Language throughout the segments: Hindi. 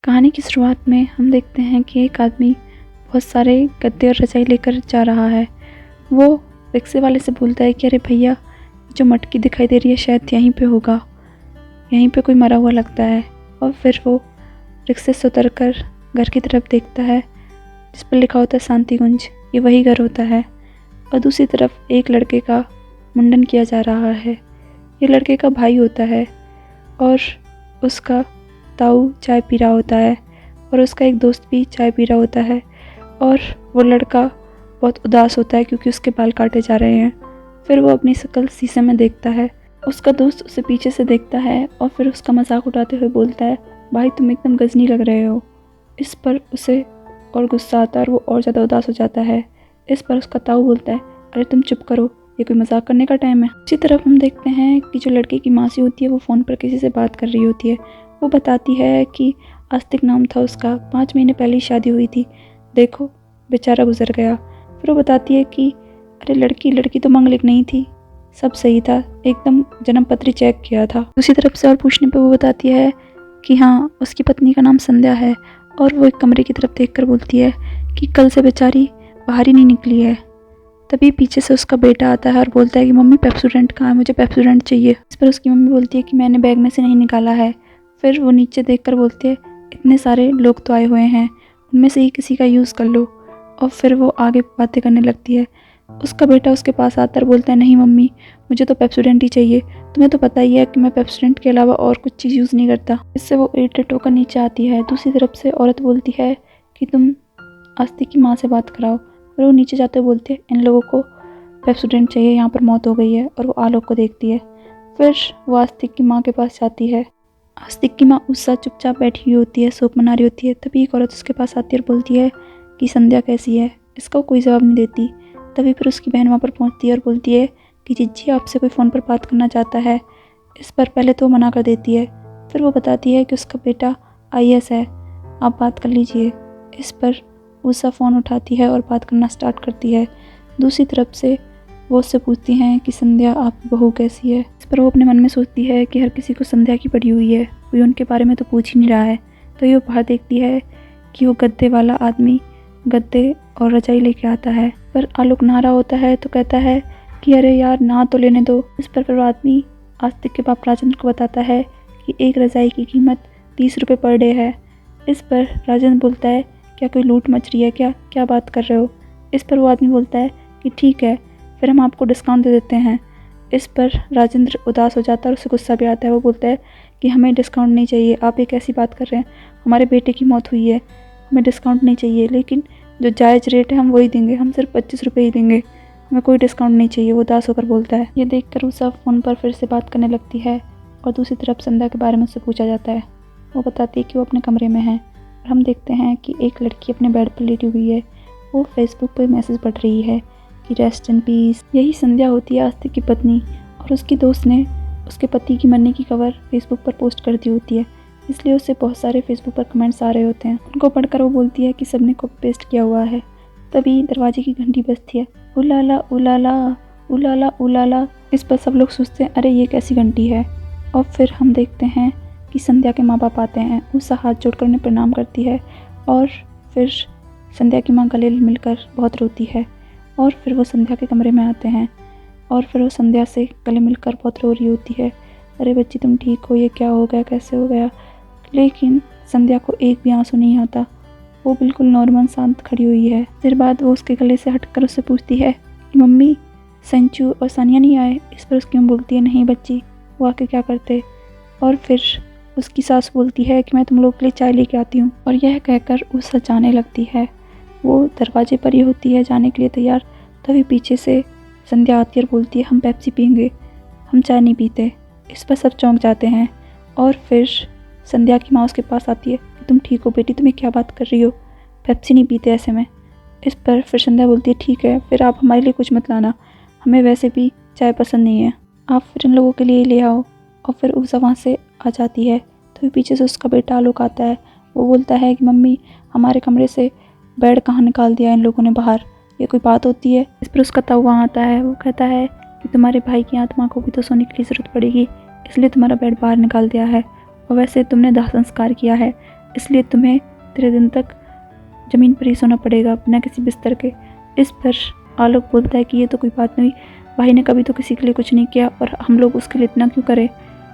कहानी की शुरुआत में हम देखते हैं कि एक आदमी बहुत सारे गद्दे और रजाई लेकर जा रहा है। वो रिक्शे वाले से बोलता है कि अरे भैया, जो मटकी दिखाई दे रही है शायद यहीं पे होगा, यहीं पे कोई मरा हुआ लगता है। और फिर वो रिक्शे से उतर कर घर की तरफ देखता है जिस पर लिखा होता है शांतिकुंज। ये वही घर होता है। और दूसरी तरफ एक लड़के का मुंडन किया जा रहा है। ये लड़के का भाई होता है और उसका ताऊ चाय पी रहा होता है और उसका एक दोस्त भी चाय पी रहा होता है। और वो लड़का बहुत उदास होता है क्योंकि उसके बाल काटे जा रहे हैं। फिर वो अपनी शक्ल शीशे में देखता है। उसका दोस्त उसे पीछे से देखता है और फिर उसका मजाक उड़ाते हुए बोलता है, भाई तुम एकदम गजनी लग रहे हो। इस पर उसे और गुस्सा आता है और वो और ज़्यादा उदास हो जाता है। इस पर उसका ताऊ बोलता है, अरे तुम चुप करो, ये कोई मजाक करने का टाइम है। इसी तरफ हम देखते हैं कि जो लड़के की मासी होती है वो फ़ोन पर किसी से बात कर रही होती है। वो बताती है कि आस्तिक नाम था उसका, 5 महीने पहले ही शादी हुई थी, देखो बेचारा गुजर गया। फिर वो बताती है कि अरे लड़की तो मंगलिक नहीं थी, सब सही था, एकदम जन्मपत्री चेक किया था। दूसरी तरफ से और पूछने पे वो बताती है कि हाँ, उसकी पत्नी का नाम संध्या है। और वो एक कमरे की तरफ देखकर बोलती है कि कल से बेचारी बाहर ही नहीं निकली है। तभी पीछे से उसका बेटा आता है और बोलता है कि मम्मी पेप्सोडेंट कहाँ है, मुझे पेप्सोडेंट चाहिए। इस पर उसकी मम्मी बोलती है कि मैंने बैग में से नहीं निकाला है। फिर वो नीचे देखकर बोलती है, इतने सारे लोग तो आए हुए हैं, उनमें से ही किसी का यूज़ कर लो। और फिर वो आगे बातें करने लगती है। उसका बेटा उसके पास आता है और बोलता है, नहीं मम्मी, मुझे तो पेप्सोडेंट ही चाहिए, तुम्हें तो पता ही है कि मैं पेप्सोडेंट के अलावा और कुछ चीज़ यूज़ नहीं करता। इससे वो इरिटेट होकर नीचे आती है। दूसरी तरफ से औरत बोलती है कि तुम आस्तिक की माँ से बात कराओ। और वो नीचे जाते हुए बोलती है, इन लोगों को पेप्सोडेंट चाहिए, यहाँ पर मौत हो गई है। और वो आलोक को देखती है। फिर वो आस्तिक की माँ के पास जाती है। आस्तिक की माँ उस साथ चुपचाप बैठी हुई होती है, सूप बना रही होती है। तभी एक औरत उसके पास आती है और बोलती है कि संध्या कैसी है। इसका वो कोई जवाब नहीं देती। तभी फिर उसकी बहन वहाँ पर पहुँचती है और बोलती है कि जीजी आपसे कोई फ़ोन पर बात करना चाहता है। इस पर पहले तो वो मना कर देती है। फिर वो बताती है कि उसका बेटा IAS है, आप बात कर लीजिए। इस पर उषा फ़ोन उठाती है और बात करना स्टार्ट करती है। दूसरी तरफ से वो उससे पूछती हैं कि संध्या आपकी बहू कैसी है। इस पर वो अपने मन में सोचती है कि हर किसी को संध्या की पड़ी हुई है, कोई उनके बारे में तो पूछ ही नहीं रहा है। तो ये बाहर देखती है कि वो गद्दे वाला आदमी गद्दे और रजाई लेके आता है। पर आलोक नहा रहा होता है तो कहता है कि अरे यार, नहा तो लेने दो। इस पर फिर वो आदमी आस्तिक के बाप राजेंद्र को बताता है कि एक रजाई की कीमत 30 रुपये पर डे है। इस पर राजेंद्र बोलता है, क्या कोई लूट मच रही है क्या बात कर रहे हो। इस पर वो आदमी बोलता है कि ठीक है, फिर हम आपको डिस्काउंट दे देते हैं। इस पर राजेंद्र उदास हो जाता है और उसे गुस्सा भी आता है। वो बोलता है कि हमें डिस्काउंट नहीं चाहिए, आप ये कैसी बात कर रहे हैं, हमारे बेटे की मौत हुई है, हमें डिस्काउंट नहीं चाहिए, लेकिन जो जायज़ रेट है हम वही देंगे, हम सिर्फ 25 रुपये ही देंगे, हमें कोई डिस्काउंट नहीं चाहिए। वो उदास होकर बोलता है। ये देखकर उषा फ़ोन पर फिर से बात करने लगती है और दूसरी तरफ संध्या के बारे में उससे पूछा जाता है। वो बताती है कि वो अपने कमरे में है और हम देखते हैं कि एक लड़की अपने बेड पर लेटी हुई है। वो फेसबुक पर मैसेज पढ़ रही है कि रेस्ट इन पीस। यही संध्या होती है आस्तिक की पत्नी। और उसकी दोस्त ने उसके पति की मरने की खबर फेसबुक पर पोस्ट कर दी होती है, इसलिए उसे बहुत सारे फेसबुक पर कमेंट्स आ रहे होते हैं। उनको पढ़कर वो बोलती है कि सबने कॉपी पेस्ट किया हुआ है। तभी दरवाजे की घंटी बजती है, उलाला उलाला उलाला उलाला। इस पर सब लोग सोचते हैं, अरे ये कैसी घंटी है। और फिर हम देखते हैं कि संध्या के माँ बाप आते हैं। उषा हाथ जोड़कर उन्हें प्रणाम करती है और फिर संध्या की माँ गले मिलकर बहुत रोती है। और फिर वो संध्या के कमरे में आते हैं और फिर वो संध्या से गले मिलकर बहुत रो रही होती है, अरे बच्ची तुम ठीक हो, ये क्या हो गया, कैसे हो गया। लेकिन संध्या को एक भी आंसू नहीं आता। वो बिल्कुल नॉर्मल शांत खड़ी हुई है। देर बाद वो उसके गले से हटकर उससे पूछती है कि मम्मी, संचू और सानिया नहीं आए। इस पर उसकी माँ बोलती है, नहीं बच्ची, वो आके क्या करते। और फिर उसकी सास बोलती है कि मैं तुम लोग के लिए चाय लेके आती हूँ। और यह कहकर उषा जाने लगती है। वो दरवाजे पर ही होती है जाने के लिए तैयार। तभी पीछे से संध्या आती है और बोलती है, हम पेप्सी पियेंगे, हम चाय नहीं पीते। इस पर सब चौंक जाते हैं। और फिर संध्या की माँ उसके पास आती है कि तुम ठीक हो बेटी, तुम्हें क्या बात कर रही हो, पेप्सी नहीं पीते ऐसे में। इस पर फिर संध्या बोलती है, ठीक है, फिर आप हमारे लिए कुछ मत लाना, हमें वैसे भी चाय पसंद नहीं है, आप फिर इन लोगों के लिए ले आओ। और फिर उषा वहाँ से आ जाती है। तो पीछे से उसका बेटा आलोक आता है। वो बोलता है कि मम्मी, हमारे कमरे से बेड कहाँ निकाल दिया इन लोगों ने बाहर, ये कोई बात होती है। इस पर उसका ताऊ वहाँ आता है। वो कहता है कि तुम्हारे भाई की आत्मा को भी तो सोने की ज़रूरत पड़ेगी, इसलिए तुम्हारा बेड बाहर निकाल दिया है, और वैसे तुमने दाह संस्कार किया है, इसलिए तुम्हें 13 दिन तक ज़मीन पर ही सोना पड़ेगा बिना किसी बिस्तर के। इस पर आलोक बोलता है कि ये तो कोई बात नहीं, भाई ने कभी तो किसी के लिए कुछ नहीं किया और हम लोग उसके लिए इतना क्यों करें।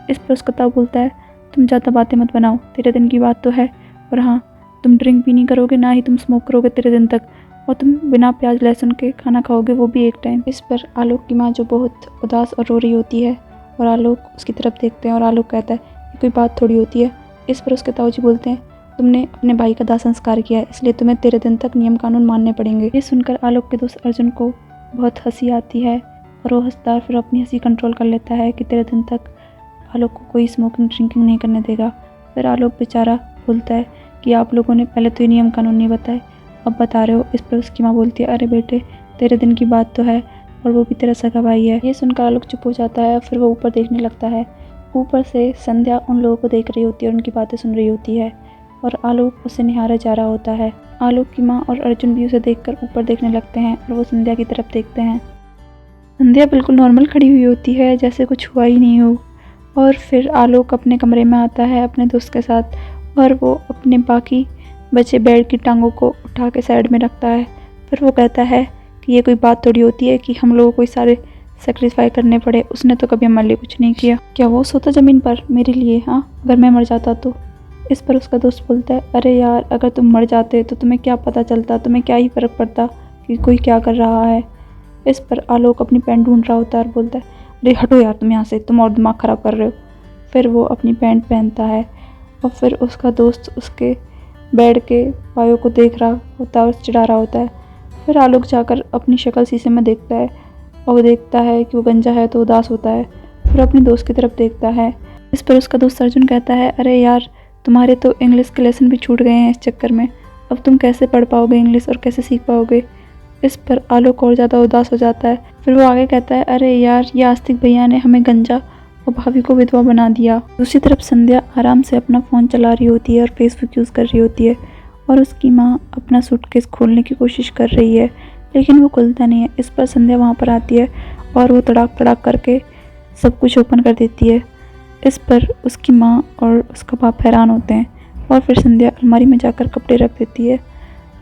इस पर उसका ताऊ बोलता है तुम ज़्यादा बातें मत बनाओ, 13 दिन की बात तो है, और हाँ तुम ड्रिंक भी नहीं करोगे, ना ही तुम स्मोक करोगे 13 दिन तक, और तुम बिना प्याज लहसुन के खाना खाओगे, वो भी एक टाइम। इस पर आलोक की माँ जो बहुत उदास और रो रही होती है और आलोक उसकी तरफ देखते हैं और आलोक कहता है ये कोई बात थोड़ी होती है। इस पर उसके ताऊ जी बोलते हैं तुमने अपने भाई का दाह संस्कार किया है, इसलिए तुम्हें 13 दिन तक नियम कानून मानने पड़ेंगे। ये सुनकर आलोक के दोस्त अर्जुन को बहुत हंसी आती है और वो हंसता फिर अपनी हंसी कंट्रोल कर लेता है कि 13 दिन तक आलोक को कोई स्मोकिंग ड्रिंकिंग नहीं करने देगा। फिर आलोक बेचारा बोलता है कि आप लोगों ने पहले तो ये नियम कानून नहीं बताए, अब बता रहे हो। इस पर उसकी माँ बोलती है अरे बेटे 13 दिन की बात तो है और वो भी तेरा सगा भाई है। ये सुनकर आलोक चुप हो जाता है, फिर वो ऊपर देखने लगता है। ऊपर से संध्या उन लोगों को देख रही होती है और उनकी बातें सुन रही होती है और आलोक उसे निहारा जा रहा होता है। आलोक की माँ और अर्जुन भी उसे देखकर ऊपर देखने लगते हैं और वो संध्या की तरफ देखते हैं। संध्या बिल्कुल नॉर्मल खड़ी हुई होती है जैसे कुछ हुआ ही नहीं हो। और फिर आलोक अपने कमरे में आता है अपने दोस्त के साथ और वो अपने बाकी बचे बेड की टांगों को उठा के साइड में रखता है। फिर वो कहता है कि ये कोई बात थोड़ी होती है कि हम लोगों को सारे सेक्रीफाई करने पड़े, उसने तो कभी हमारे लिए कुछ नहीं किया। क्या वो सोता ज़मीन पर मेरे लिए? हाँ, अगर मैं मर जाता तो। इस पर उसका दोस्त बोलता है अरे यार अगर तुम मर जाते तो तुम्हें क्या पता चलता, तुम्हें क्या ही फ़र्क पड़ता कि कोई क्या कर रहा है। इस पर आलोक अपनी पैंट ढूंढ रहा होता है और बोलता है अरे हटो यार तुम यहाँ से, तुम और दिमाग ख़राब कर रहे हो। फिर वो अपनी पैंट पहनता है और फिर उसका दोस्त उसके बेड के पायों को देख रहा होता है और चिढ़ा रहा होता है। फिर आलोक जाकर अपनी शक्ल शीशे में देखता है और वो देखता है कि वो गंजा है तो उदास होता है। फिर अपने दोस्त की तरफ देखता है। इस पर उसका दोस्त अर्जुन कहता है अरे यार तुम्हारे तो इंग्लिश के लेसन भी छूट गए हैं इस चक्कर में, अब तुम कैसे पढ़ पाओगे इंग्लिश और कैसे सीख पाओगे। इस पर आलोक और ज़्यादा उदास हो जाता है। फिर वो आगे कहता है अरे यार ये आस्तिक भैया ने हमें गंजा और भाभी को विधवा बना दिया। दूसरी तरफ संध्या आराम से अपना फ़ोन चला रही होती है और फेसबुक यूज़ कर रही होती है और उसकी माँ अपना सूटकेस खोलने की कोशिश कर रही है लेकिन वो खुलता नहीं है। इस पर संध्या वहाँ पर आती है और वो तड़ाक तड़ाक करके सब कुछ ओपन कर देती है। इस पर उसकी माँ और उसका बाप हैरान होते हैं और फिर संध्या अलमारी में जाकर कपड़े रख देती है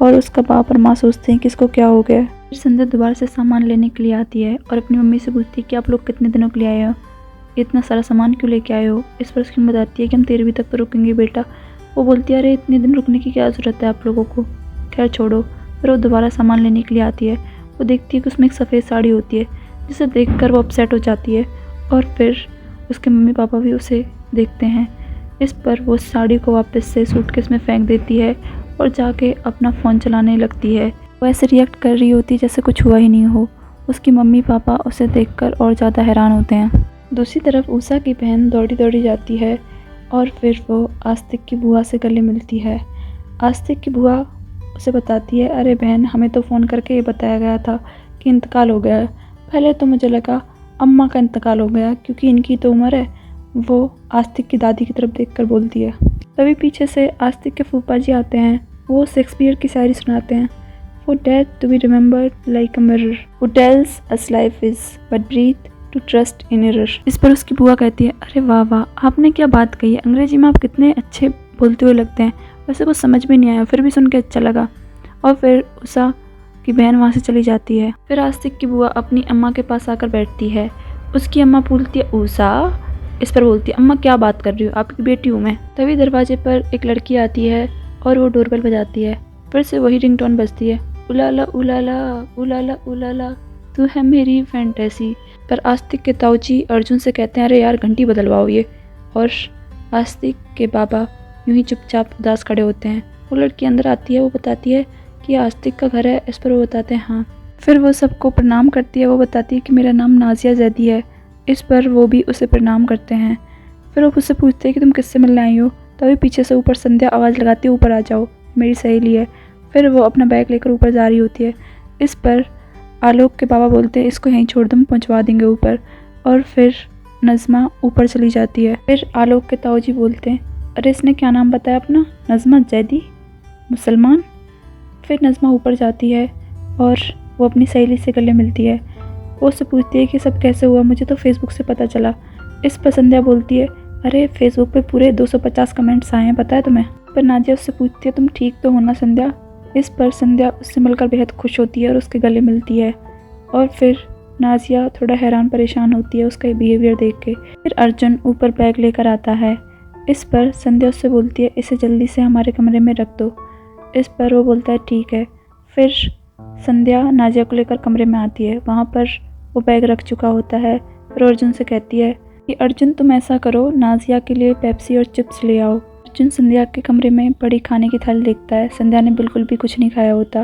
और उसका बाप और माँ सोचते हैं कि इसको क्या हो गया। फिर संध्या दोबारा से सामान लेने के लिए आती है और अपनी मम्मी से पूछती है कि आप लोग कितने दिनों के लिए आए हो, इतना सारा सामान क्यों लेके आए हो। इस पर उसकी मम्मी बताती है कि हम 13वीं तक तो रुकेंगे बेटा। वो बोलती है अरे इतने दिन रुकने की क्या ज़रूरत है आप लोगों को, खैर छोड़ो। फिर वो दोबारा सामान लेने के लिए आती है। वो देखती है कि उसमें एक सफ़ेद साड़ी होती है जिसे देखकर वो अपसेट हो जाती है और फिर उसके मम्मी पापा भी उसे देखते हैं। इस पर वो साड़ी को वापस से सूटकेस में फेंक देती है और जाके अपना फ़ोन चलाने लगती है। वो ऐसे रिएक्ट कर रही होती जैसे कुछ हुआ ही नहीं हो। उसकी मम्मी पापा उसे देखकर और ज़्यादा हैरान होते हैं। दूसरी तरफ उषा की बहन दौड़ी दौड़ी जाती है और फिर वो आस्तिक की बुआ से गले मिलती है। आस्तिक की बुआ उसे बताती है अरे बहन हमें तो फ़ोन करके ये बताया गया था कि इंतकाल हो गया है। पहले तो मुझे लगा अम्मा का इंतकाल हो गया क्योंकि इनकी तो उम्र है। वो आस्तिक की दादी की तरफ देखकर बोलती है। तभी पीछे से आस्तिक के फूफा जी आते हैं। वो शेक्सपियर की शायरी सुनाते हैं। For death to be remembered like a mirror, who tells us life is but breathe to trust in error। इस पर उसकी बुआ कहती है अरे वाह वाह आपने क्या बात कही है, अंग्रेजी में आप कितने अच्छे बोलते हुए लगते हैं, वैसे कुछ समझ में नहीं आया फिर भी सुन के अच्छा लगा। और फिर उषा की बहन वहाँ से चली जाती है। फिर आस्तिक की बुआ अपनी अम्मा के पास आकर बैठती है। उसकी अम्मा पूछती है उषा। इस पर बोलती है अम्मा क्या बात कर रही हो, आपकी बेटी हूँ मैं। तभी दरवाजे पर एक लड़की आती है और वो डोरबेल बजाती है। फिर से वही रिंगटोन बजती है, उलाला उलाला उलाला उलाला तू है मेरी फैंटेसी। पर आस्तिक के ताऊजी अर्जुन से कहते हैं अरे यार घंटी बदलवाओ ये। और आस्तिक के बाबा यूं ही चुपचाप उदास खड़े होते हैं। वो लड़की अंदर आती है, वो बताती है कि आस्तिक का घर है। इस पर वो बताते हैं हाँ। फिर वो सबको प्रणाम करती है। वो बताती है कि मेरा नाम नाजिया जैदी है। इस पर वो भी उसे प्रणाम करते हैं। फिर वो उससे पूछते हैं कि तुम किससे मिलने आई हो। तभी पीछे से ऊपर संध्या आवाज़ लगाती है ऊपर आ जाओ मेरी सहेली है। फिर वो अपना बैग लेकर ऊपर जा रही होती है। इस पर आलोक के बाबा बोलते हैं इसको यहीं छोड़ दो, हम पहुँचवा देंगे ऊपर। और फिर नज़मा ऊपर चली जाती है। फिर आलोक के ताऊजी बोलते हैं अरे इसने क्या नाम बताया अपना, नज़मा जैदी, मुसलमान। फिर नज़मा ऊपर जाती है और वो अपनी सहेली से गले मिलती है। वो उससे पूछती है कि सब कैसे हुआ, मुझे तो फेसबुक से पता चला। इस पर संध्या बोलती है अरे फेसबुक पे पूरे 250 कमेंट्स आए हैं, पता है तुम्हें। पर नाजिया उससे पूछती है तुम ठीक तो हो ना संध्या। इस पर संध्या उससे मिलकर बेहद खुश होती है और उसके गले मिलती है। और फिर नाजिया थोड़ा हैरान परेशान होती है उसका बिहेवियर देख के। फिर अर्जुन ऊपर बैग लेकर आता है। इस पर संध्या उससे बोलती है इसे जल्दी से हमारे कमरे में रख दो। इस पर वो बोलता है ठीक है। फिर संध्या नाजिया को लेकर कमरे में आती है। वहाँ पर वो बैग रख चुका होता है और अर्जुन से कहती है कि अर्जुन तुम ऐसा करो, नाजिया के लिए पेप्सी और चिप्स ले आओ। अर्जुन संध्या के कमरे में पड़ी खाने की थाली देखता है। संध्या ने बिल्कुल भी कुछ नहीं खाया होता।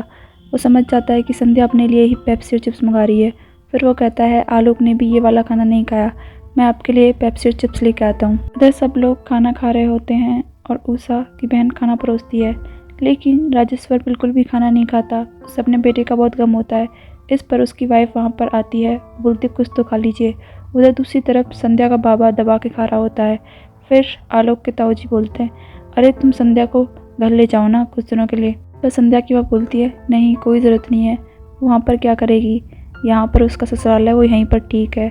वो समझ जाता है कि संध्या अपने लिए ही पेप्सी और चिप्स मंगा रही है। फिर वो कहता है आलोक ने भी ये वाला खाना नहीं खाया, मैं आपके लिए पेप्सी और चिप्स लेके आता हूँ। इधर सब लोग खाना खा रहे होते हैं और उषा की बहन खाना परोसती है, लेकिन राजेश्वर बिल्कुल भी खाना नहीं खाता। उसे अपने बेटे का बहुत गम होता है। इस पर उसकी वाइफ वहाँ पर आती है, बोलती कुछ तो खा लीजिए। उधर दूसरी तरफ संध्या का बाबा दबा के खा रहा होता है। फिर आलोक के ताऊजी बोलते हैं अरे तुम संध्या को घर ले जाओ ना कुछ दिनों के लिए। पर संध्या की बात बोलती है नहीं कोई ज़रूरत नहीं है, वहाँ पर क्या करेगी, यहाँ पर उसका ससुराल है, वो यहीं पर ठीक है।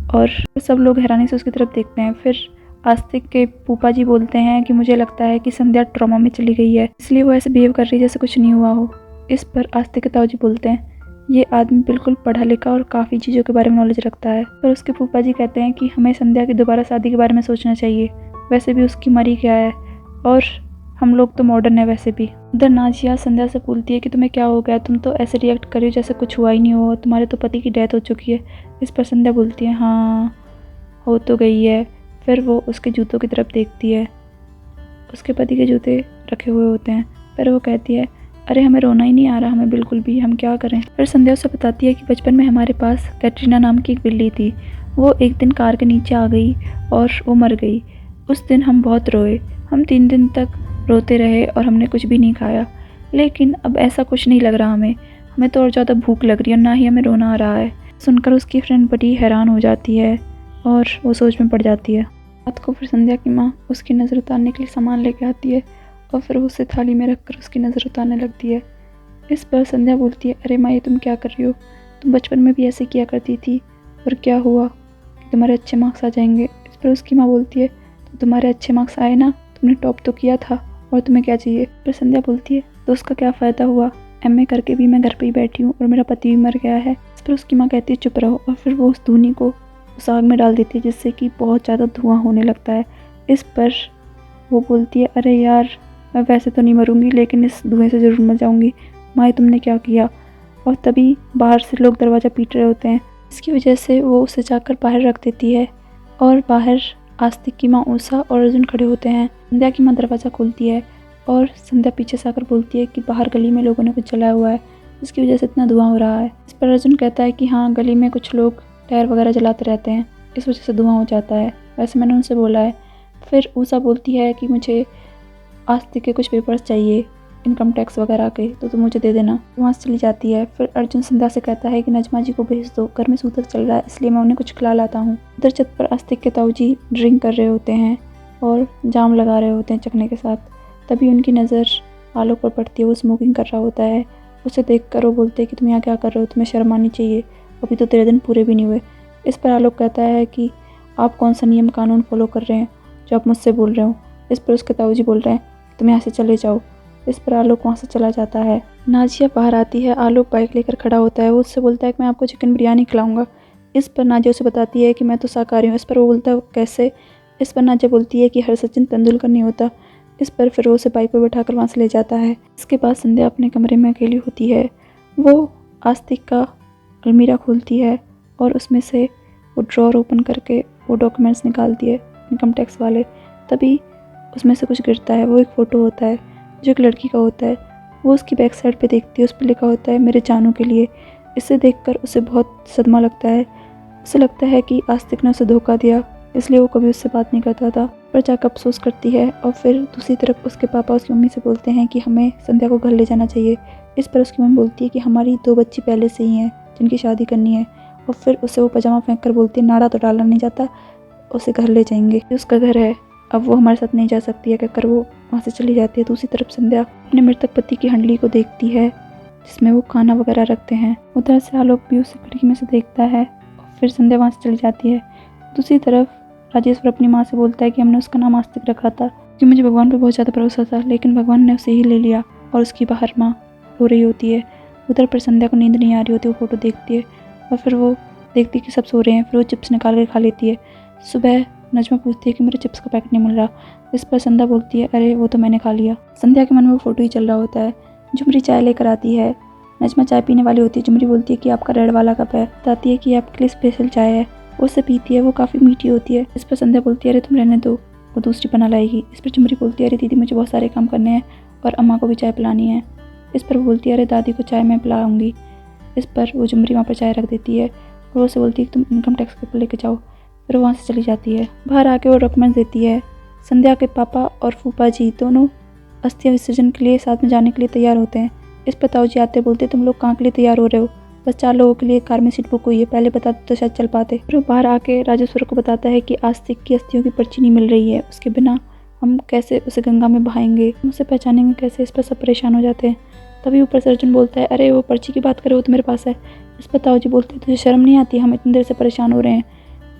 और सब लोग हैरानी से उसकी तरफ देखते हैं। फिर आस्तिक के फूफा जी बोलते हैं कि मुझे लगता है कि संध्या ट्रॉमा में चली गई है, इसलिए वो ऐसे बिहेव कर रही है जैसे कुछ नहीं हुआ हो। इस पर आस्तिक के ताऊजी बोलते हैं ये आदमी बिल्कुल पढ़ा लिखा और काफ़ी चीज़ों के बारे में नॉलेज रखता है। पर उसके फूफा जी कहते हैं कि हमें संध्या की दोबारा शादी के बारे में सोचना चाहिए, वैसे भी उसकी मरी क्या है और हम लोग तो मॉडर्न है वैसे भी। उधर नाजिया संध्या से बोलती है कि तुम्हें क्या हो गया, तुम तो ऐसे रिएक्ट कर रही हो जैसे कुछ हुआ ही नहीं हो, तुम्हारे तो पति की डेथ हो चुकी है। इस पर संध्या बोलती है हाँ हो तो गई है। फिर वो उसके जूतों की तरफ देखती है, उसके पति के जूते रखे हुए होते हैं। फिर वो कहती है अरे हमें रोना ही नहीं आ रहा, हमें बिल्कुल भी, हम क्या करें। फिर संध्या उसे बताती है कि बचपन में हमारे पास कैटरीना नाम की एक बिल्ली थी, वो एक दिन कार के नीचे आ गई और वो मर गई। उस दिन हम बहुत रोए, हम 3 दिन तक रोते रहे और हमने कुछ भी नहीं खाया। लेकिन अब ऐसा कुछ नहीं लग रहा हमें तो और ज़्यादा भूख लग रही है और ना ही हमें रोना आ रहा है। सुनकर उसकी फ्रेंड बड़ी हैरान हो जाती है और वो सोच में पड़ जाती है। रात को फिर संध्या की माँ उसकी नज़र उतारने के लिए सामान लेके आती है और फिर उसे थाली में रखकर उसकी नज़र उतारने लगती है। इस पर संध्या बोलती है अरे माँ ये तुम क्या कर रही हो, तुम बचपन में भी ऐसे किया करती थी और क्या हुआ कि तुम्हारे अच्छे मार्क्स आ जाएंगे। इस पर उसकी माँ बोलती है तो तुम्हारे अच्छे मार्क्स आए ना, तुमने टॉप तो किया था और तुम्हें क्या चाहिए। फिर संध्या बोलती है तो उसका क्या फ़ायदा हुआ, MA करके भी मैं घर पे ही बैठी हूँ और मेरा पति भी मर गया है। इस पर उसकी माँ कहती है चुप रहो और फिर वो उस धूनी को उस आग में डाल देती है जिससे कि बहुत ज़्यादा धुआं होने लगता है। इस पर वो बोलती है अरे यार मैं वैसे तो नहीं मरूंगी लेकिन इस धुएं से ज़रूर मर जाऊंगी, माँ तुमने क्या किया। और तभी बाहर से लोग दरवाज़ा पीट रहे होते हैं, इसकी वजह से वो उसे जाकर बाहर रख देती है और बाहर आस्तिक की माँ उषा और अर्जुन खड़े होते हैं। संध्या की माँ दरवाज़ा खोलती है और संध्या पीछे से आकर बोलती है कि बाहर गली में लोगों ने कुछ जलाया हुआ है जिसकी वजह से इतना धुआं हो रहा है। इस पर अर्जुन कहता है कि हाँ गली में कुछ लोग टायर वगैरह जलाते रहते हैं, इस वजह से धुआं हो जाता है, वैसे मैंने उनसे बोला है। फिर उषा बोलती है कि मुझे आस्तिक के कुछ पेपर्स चाहिए इनकम टैक्स वगैरह के, तो तुम मुझे दे देना। वहाँ से चली जाती है। फिर अर्जुन संध्या से कहता है कि नजमा जी को भेज दो, घर में सूतक चल रहा है इसलिए मैं उन्हें कुछ खिला लाता हूँ। उधर छत पर आस्तिक के ताऊजी ड्रिंक कर रहे होते हैं और जाम लगा रहे होते हैं चखने के साथ। तभी उनकी नज़र आलोक पर पड़ती है, वो स्मोकिंग कर रहा होता है। उसे देखकर वो बोलते हैं कि तुम यहाँ क्या कर रहे हो, तुम्हें शर्म आनी चाहिए, अभी तो 13 दिन पूरे भी नहीं हुए। इस पर आलोक कहता है कि आप कौन सा नियम कानून फॉलो कर रहे हैं जो आप मुझसे बोल रहे हो। इस पर उसके ताऊजी बोल रहे हैं तुम यहाँ से चले जाओ। इस पर आलोक वहाँ से चला जाता है। नाजिया बाहर आती है, आलोक बाइक लेकर खड़ा होता है। वो उससे बोलता है कि मैं आपको चिकन बिरयानी खिलाऊंगा। इस पर नाजिया उसे बताती है कि मैं तो शाकाहारी हूँ। इस पर वो बोलता है कैसे। इस पर नाजिया बोलती है कि हर सचिन तेंदुलकर नहीं होता। इस पर फिर वो उसे बाइक पर बैठाकर वहाँ से ले जाता है। इसके बाद संध्या अपने कमरे में अकेली होती है। वो आस्तिक का अलमीरा खोलती है और उसमें से वो ड्रॉर ओपन करके वो डॉक्यूमेंट्स निकालती है इनकम टैक्स वाले। तभी उसमें से कुछ गिरता है, वो एक फ़ोटो होता है जो एक लड़की का होता है। वो उसकी बैक साइड पे देखती है, उस पर लिखा होता है मेरे जानू के लिए। इसे देखकर उसे बहुत सदमा लगता है। उसे लगता है कि आस्तिक ने उसे धोखा दिया, इसलिए वो कभी उससे बात नहीं करता था। पर जाकर अफसोस करती है। और फिर दूसरी तरफ उसके पापा उसकी मम्मी से बोलते हैं कि हमें संध्या को घर ले जाना चाहिए। इस पर उसकी मम्मी बोलती है कि हमारी 2 बच्ची पहले से ही हैं जिनकी शादी करनी है। और फिर उसे वो पजामा फेंक कर बोलती है नाड़ा तो डालना नहीं जाता, उसे घर ले जाएंगे, ये उसका घर है, अब वो हमारे साथ नहीं जा सकती है, कहकर वो वहाँ से चली जाती है। दूसरी तरफ संध्या अपने मृतक पति की हंडली को देखती है जिसमें वो खाना वगैरह रखते हैं। उधर से आलोक भी उसे खिड़की में से देखता है और फिर संध्या वहाँ से चली जाती है। दूसरी तरफ राजेश्वर अपनी माँ से बोलता है कि हमने उसका नाम आस्तिक रखा था, कि मुझे भगवान पर बहुत ज़्यादा भरोसा था, लेकिन भगवान ने उसे ही ले लिया। और उसकी बाहर माँ रो रही होती है। उधर पर संध्या को नींद नहीं आ रही होती, वो फ़ोटो देखती है और फिर वो देखती है कि सब सो रहे हैं। फिर वो चिप्स निकाल कर खा लेती है। सुबह नजमा पूछती है कि मेरे चिप्स का पैकेट नहीं मिल रहा। इस पर संध्या बोलती है, अरे वो तो मैंने खा लिया। संध्या के मन में वो फ़ोटो ही चल रहा होता है। झुमरी चाय लेकर आती है। नजमा चाय पीने वाली होती है। झुमरी बोलती है कि आपका रेड वाला कप है। बताती है कि आपके लिए स्पेशल चाय है। वो उसे पीती है, वो काफ़ी मीठी होती है। इस पर संध्या बोलती है, अरे तुम रहने दो, वो दूसरी बना लाएगी। इस पर झुमरी बोलती है, अरे दीदी मुझे बहुत सारे काम करने हैं और अम्मा को भी चाय पिलानी है। इस पर वो बोलती है, अरे दादी को चाय मैं पिलाऊंगी। इस पर वो झुमरी वहाँ पर चाय रख देती है और वो उसे बोलती है कि तुम इनकम टैक्स पेपर लेके जाओ। फिर वो वहाँ से चली जाती है। बाहर आके वो डॉक्यूमेंट्स देती है। संध्या के पापा और फूफा जी दोनों अस्थियां विसर्जन के लिए साथ में जाने के लिए तैयार होते हैं। इस पर ताऊ जी आते बोलते, तुम लोग कहाँ के लिए तैयार हो रहे हो? बस 4 लोगों के लिए कार में सीट बुक हुई है, पहले बता दो तो शायद चल पाते। फिर वो बाहर आके राजेश्वर को बताता है कि आस्तिक की अस्थियों की पर्ची नहीं मिल रही है, उसके बिना हम कैसे उसे गंगा में बहाएंगे, हम उसे पहचानेंगे कैसे? इस पर सब परेशान हो जाते हैं। तभी ऊपर से अर्जुन बोलता है, अरे वो पर्ची की बात करे, वो तो मेरे पास है। इस पर ताऊ जी बोलते हैं, तुझे शर्म नहीं आती? हम इतनी देर से परेशान हो रहे हैं।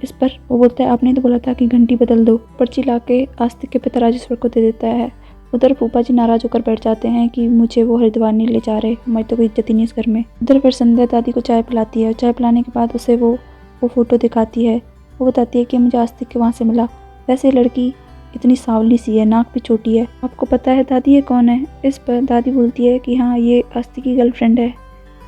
इस पर वो बोलता है, आपने तो बोला था कि घंटी बदल दो। पर्ची लाके आस्तिक के पिता राजेश्वर को दे देता है। उधर फूफा जी नाराज होकर बैठ जाते हैं कि मुझे वो हरिद्वार नहीं ले जा रहे, हमारी तो कोई इज्जत ही नहीं इस घर में। उधर पर संध्या दादी को चाय पिलाती है और चाय पिलाने के बाद उसे वो फ़ोटो दिखाती है। वो बताती है कि मुझे आस्तिक के वहाँ से मिला। वैसे लड़की इतनी सांवली सी है, नाक भी छोटी है। आपको पता है दादी ये कौन है? इस पर दादी बोलती है कि हाँ, ये आस्तिक की गर्लफ्रेंड है,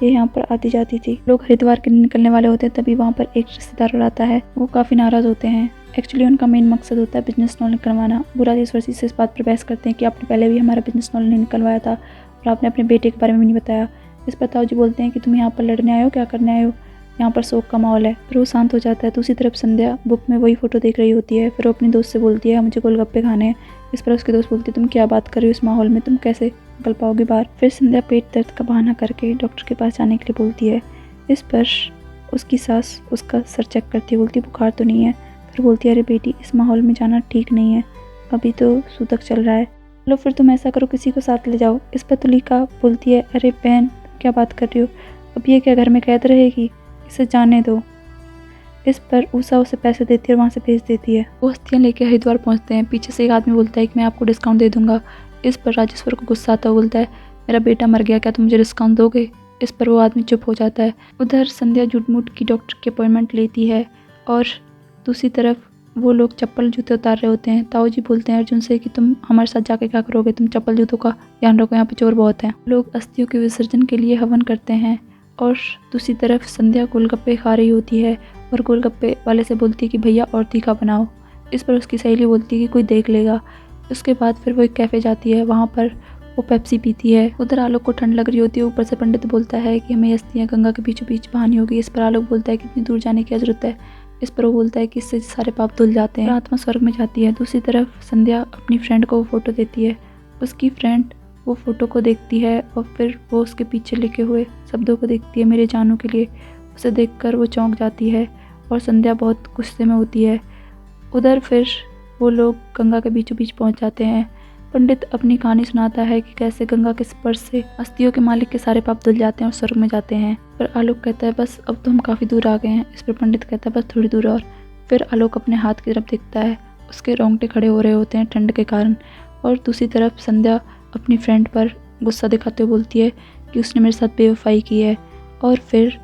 ये यहाँ पर आती जाती थी। लोग हरिद्वार के लिए निकलने वाले होते हैं, तभी वहाँ पर एक रिश्तेदार और आता है। वो काफ़ी नाराज़ होते हैं। एक्चुअली उनका मेन मकसद होता है बिजनेस लोन करवाना। वो राजेश्वर से इस बात पर बहस करते हैं कि आपने पहले भी हमारा बिजनेस लोन नहीं निकलवाया था और आपने अपने बेटे के बारे में भी नहीं बताया। इस पर ताऊ जी बोलते हैं कि तुम यहाँ पर लड़ने आए हो, क्या करने आए हो? यहाँ पर शोक का माहौल है। फिर वो शांत हो जाता है। दूसरी तरफ संध्या बुक में वही फ़ोटो देख रही होती है। फिर वो अपनी दोस्त से बोलती है, मुझे गोलगप्पे खाने हैं। इस पर उसकी दोस्त बोलती है, तुम क्या बात कर रही हो, इस माहौल में तुम कैसे निकल पाओगी बाहर? फिर संध्या पेट दर्द का बहाना करके डॉक्टर के पास जाने के लिए बोलती है। इस पर उसकी सास उसका सर चेक करती है, बोलती है बुखार तो नहीं है। फिर बोलती है, अरे बेटी इस माहौल में जाना ठीक नहीं है, अभी तो सूतक चल रहा है। लो फिर तुम ऐसा करो, किसी को साथ ले जाओ। इस पर तुलिका बोलती है, अरे बहन तुम क्या बात कर रही हो, अब ये क्या घर में कैद रहेगी, इसे जाने दो। इस पर उषा उसे पैसे देती है और वहाँ से भेज देती है। वो अस्थियाँ लेके हरिद्वार पहुँचते हैं। पीछे से एक आदमी बोलता है कि मैं आपको डिस्काउंट दे दूंगा। इस पर राजेश्वर को गुस्सा आता बोलता है, मेरा बेटा मर गया, क्या तुम मुझे डिस्काउंट दोगे? इस पर वो आदमी चुप हो जाता है। उधर संध्या झूठ-मूठ की डॉक्टर की अपॉइंटमेंट लेती है और दूसरी तरफ वो लोग चप्पल जूते उतार रहे होते हैं। ताऊ जी बोलते हैं अर्जुन से कि तुम हमारे साथ जाके क्या करोगे, तुम चप्पल जूतों का ध्यान रखो, यहाँ पे चोर बहुत हैं। लोग अस्थियों के विसर्जन के लिए हवन करते हैं और दूसरी तरफ संध्या गोलगप्पे खा रही होती है और गोलगप्पे वाले से बोलती है कि भैया और तीखा बनाओ। इस पर उसकी सहेली बोलती है कि कोई देख लेगा। उसके बाद फिर वो एक कैफ़े जाती है, वहाँ पर वो पेप्सी पीती है। उधर आलोक को ठंड लग रही होती है। ऊपर से पंडित बोलता है कि हमें अस्थियाँ गंगा के बीचों बीच बहानी होगी। इस पर आलोक बोलता है कि इतनी दूर जाने की जरूरत है। इस पर वो बोलता है कि इससे सारे पाप धुल जाते हैं, आत्मा स्वर्ग में जाती है। दूसरी तरफ संध्या अपनी फ्रेंड को वो फ़ोटो देती है। उसकी फ्रेंड वो फ़ोटो को देखती है और फिर वो उसके पीछे लिखे हुए शब्दों को देखती है, मेरे जानू के लिए। उसे देखकर वो चौंक जाती है और संध्या बहुत गुस्से में होती है। उधर फिर वो लोग गंगा के बीचों बीच पहुंच जाते हैं। पंडित अपनी कहानी सुनाता है कि कैसे गंगा के स्पर्श से अस्थियों के मालिक के सारे पाप धुल जाते हैं और स्वर्ग में जाते हैं। पर आलोक कहता है बस अब तो हम काफ़ी दूर आ गए हैं। इस पर पंडित कहता है बस थोड़ी दूर और। फिर आलोक अपने हाथ की तरफ देखता है, उसके रोंगटे खड़े हो रहे होते हैं ठंड के कारण। और दूसरी तरफ संध्या अपनी फ्रेंड पर गुस्सा दिखाते हुए बोलती है कि उसने मेरे साथ बेवफाई की है। और फिर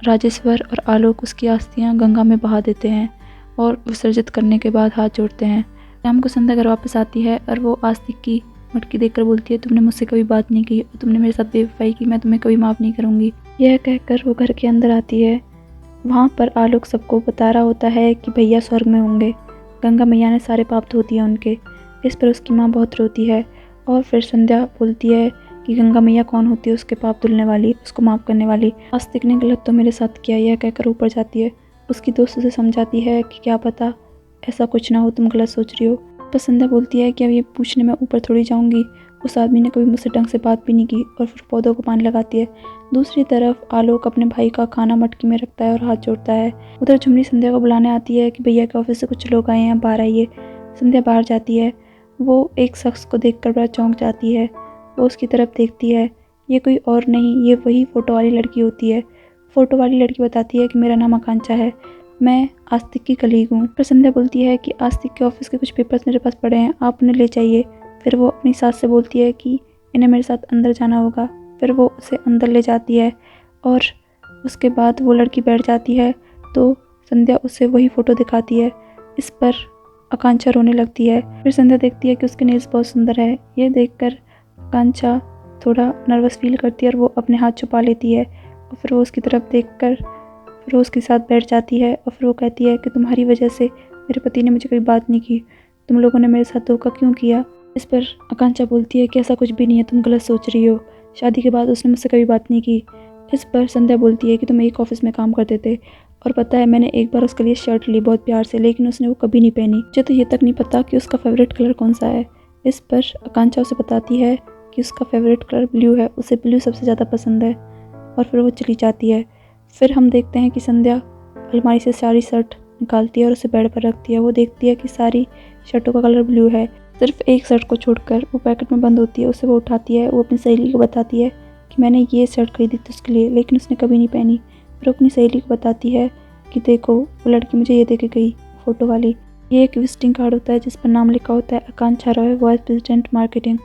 राजेश्वर और आलोक उसकी अस्थियाँ गंगा में बहा देते हैं और विसर्जित करने के बाद हाथ जोड़ते हैं। शाम को संध्या घर वापस आती है और वो आस्तिक की मटकी देखकर बोलती है, तुमने मुझसे कभी बात नहीं की और तुमने मेरे साथ बेवफाई की, मैं तुम्हें कभी माफ़ नहीं करूँगी। यह कहकर वो घर के अंदर आती है। वहाँ पर आलोक सबको बता रहा होता है कि भैया स्वर्ग में होंगे, गंगा मैया ने सारे पाप धो दिए उनके। इस पर उसकी माँ बहुत रोती है और फिर संध्या बोलती है कि गंगा मैया कौन होती है, उसके पाप धुलने वाली, उसको माफ़ करने वाली। आस्तिक ने गलत तो मेरे साथ किया, यह कहकर ऊपर जाती है। उसकी दोस्त उसे समझाती है कि क्या पता ऐसा कुछ ना हो, तुम गलत सोच रही हो। पर संध्या बोलती है कि अब ये पूछने में ऊपर थोड़ी जाऊंगी, उस आदमी ने कभी मुझसे ढंग से बात भी नहीं की। और फिर पौधों को पानी लगाती है। दूसरी तरफ आलोक अपने भाई का खाना मटकी में रखता है और हाथ जोड़ता है। उधर झुमरी संध्या को बुलाने आती है कि भैया के ऑफिस से कुछ लोग आए हैं, बाहर आइए। संध्या बाहर जाती है। वो एक शख्स को देखकर बड़ा चौंक जाती है। वो उसकी तरफ देखती है। ये कोई और नहीं, ये वही फ़ोटो वाली लड़की होती है। फ़ोटो वाली लड़की बताती है कि मेरा नाम आकांक्षा है। मैं आस्तिक की कलीग हूँ। फिर संध्या बोलती है कि आस्तिक के ऑफिस के कुछ पेपर्स मेरे पास पड़े हैं, आप उन्हें ले जाइए। फिर वो अपनी सास से बोलती है कि इन्हें मेरे साथ अंदर जाना होगा। फिर वो उसे अंदर ले जाती है और उसके बाद वो लड़की बैठ जाती है तो संध्या उसे वही फ़ोटो दिखाती है। इस पर आकांक्षा रोने लगती है। फिर संध्या देखती है कि उसके नेल्स बहुत सुंदर है। ये देखकर आकांक्षा थोड़ा नर्वस फील करती है और वो अपने हाथ छुपा लेती है और फिर वो उसकी तरफ देखकर फिर वो उसके साथ बैठ जाती है और फिर वो कहती है कि तुम्हारी वजह से मेरे पति ने मुझे कोई बात नहीं की, तुम लोगों ने मेरे साथ धोखा क्यों किया। इस पर आकांक्षा बोलती है कि ऐसा कुछ भी नहीं है, तुम गलत सोच रही हो, शादी के बाद उसने मुझसे कभी बात नहीं की। इस पर संध्या बोलती है कि तुम एक ऑफिस में काम करते थे और पता है मैंने एक बार उसके लिए शर्ट ली बहुत प्यार से, लेकिन उसने वो कभी नहीं पहनी। मुझे तो ये तक नहीं पता कि उसका फेवरेट कलर कौन सा है। इस पर आकांक्षा उसे बताती है कि उसका फेवरेट कलर ब्लू है, उसे ब्लू सबसे ज़्यादा पसंद है और फिर वो चली जाती है। फिर हम देखते हैं कि संध्या अलमारी से सारी शर्ट निकालती है और उसे बेड पर रखती है। वो देखती है कि सारी शर्टों का कलर ब्लू है, सिर्फ एक शर्ट को छोड़कर वो पैकेट में बंद होती है। उसे वो उठाती है, वो अपनी सहेली को बताती है कि मैंने ये शर्ट खरीदी थी उसके लिए, लेकिन उसने कभी नहीं पहनी। फिर अपनी सहेली को बताती है कि देखो वो लड़की मुझे ये दे के गई फ़ोटो वाली। ये एक विजिटिंग कार्ड होता है जिस पर नाम लिखा होता है आकांक्षा रॉय, वाइस प्रेसिडेंट मार्केटिंग।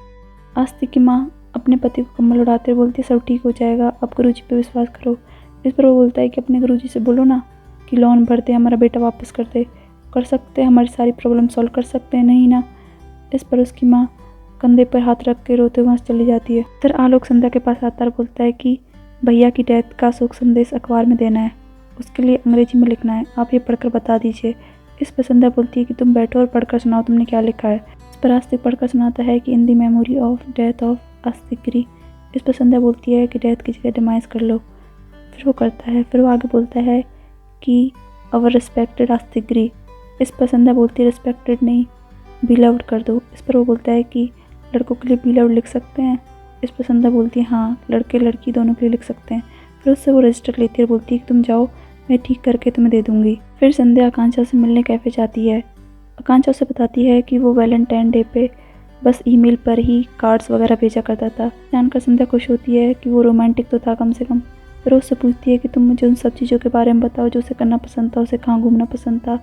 आस्तिक की माँ अपने पति को कम्बल उड़ाते बोलती है सब ठीक हो जाएगा, आप गुरुजी पे विश्वास करो। इस पर वो बोलता है कि अपने गुरुजी से बोलो ना कि लोन भर दे, हमारा बेटा वापस कर सकते हैं, हमारी सारी प्रॉब्लम सॉल्व कर सकते हैं, नहीं ना। इस पर उसकी माँ कंधे पर हाथ रख के रोते वहाँ से चली जाती है। फिर आलोक संध्या के पास आता और बोलता है कि भैया की डेथ का शोक संदेश अखबार में देना है, उसके लिए अंग्रेजी में लिखना है, आप ये पढ़कर बता दीजिए। इस पर संध्या बोलती है कि तुम बैठो और पढ़कर सुनाओ तुमने क्या लिखा है। इस पर आस्तिक पढ़कर सुनाता है कि in the memory of death of Astik Giri. इस पर संध्या बोलती है कि डेथ की जगह डिमाइस कर लो। फिर वो करता है। फिर वो आगे बोलता है कि अवर रिस्पेक्टेड आस्तिक गिरी। इस पर संध्या बोलती है रिस्पेक्टेड नहीं, बिलव्ड कर दो। इस पर वो बोलता है कि लड़कों के लिए बिलव्ड लिख सकते हैं। इस पर संध्या बोलती है हाँ, लड़के लड़की दोनों के लिए लिख सकते हैं। फिर उससे वो रजिस्टर लेती है और बोलती है कि तुम जाओ, मैं ठीक करके तुम्हें दे दूँगी। फिर संध्या आकांक्षा से मिलने कैफ़े जाती है। आकांक्षा उसे बताती है कि वो वैलेंटाइन डे पे बस ईमेल पर ही कार्ड्स वगैरह भेजा करता था। जानकर संध्या खुश होती है कि वो रोमांटिक तो था कम से कम। फिर उससे पूछती है कि तुम मुझे उन सब चीज़ों के बारे में बताओ जो उसे करना पसंद था, उसे कहाँ घूमना पसंद था।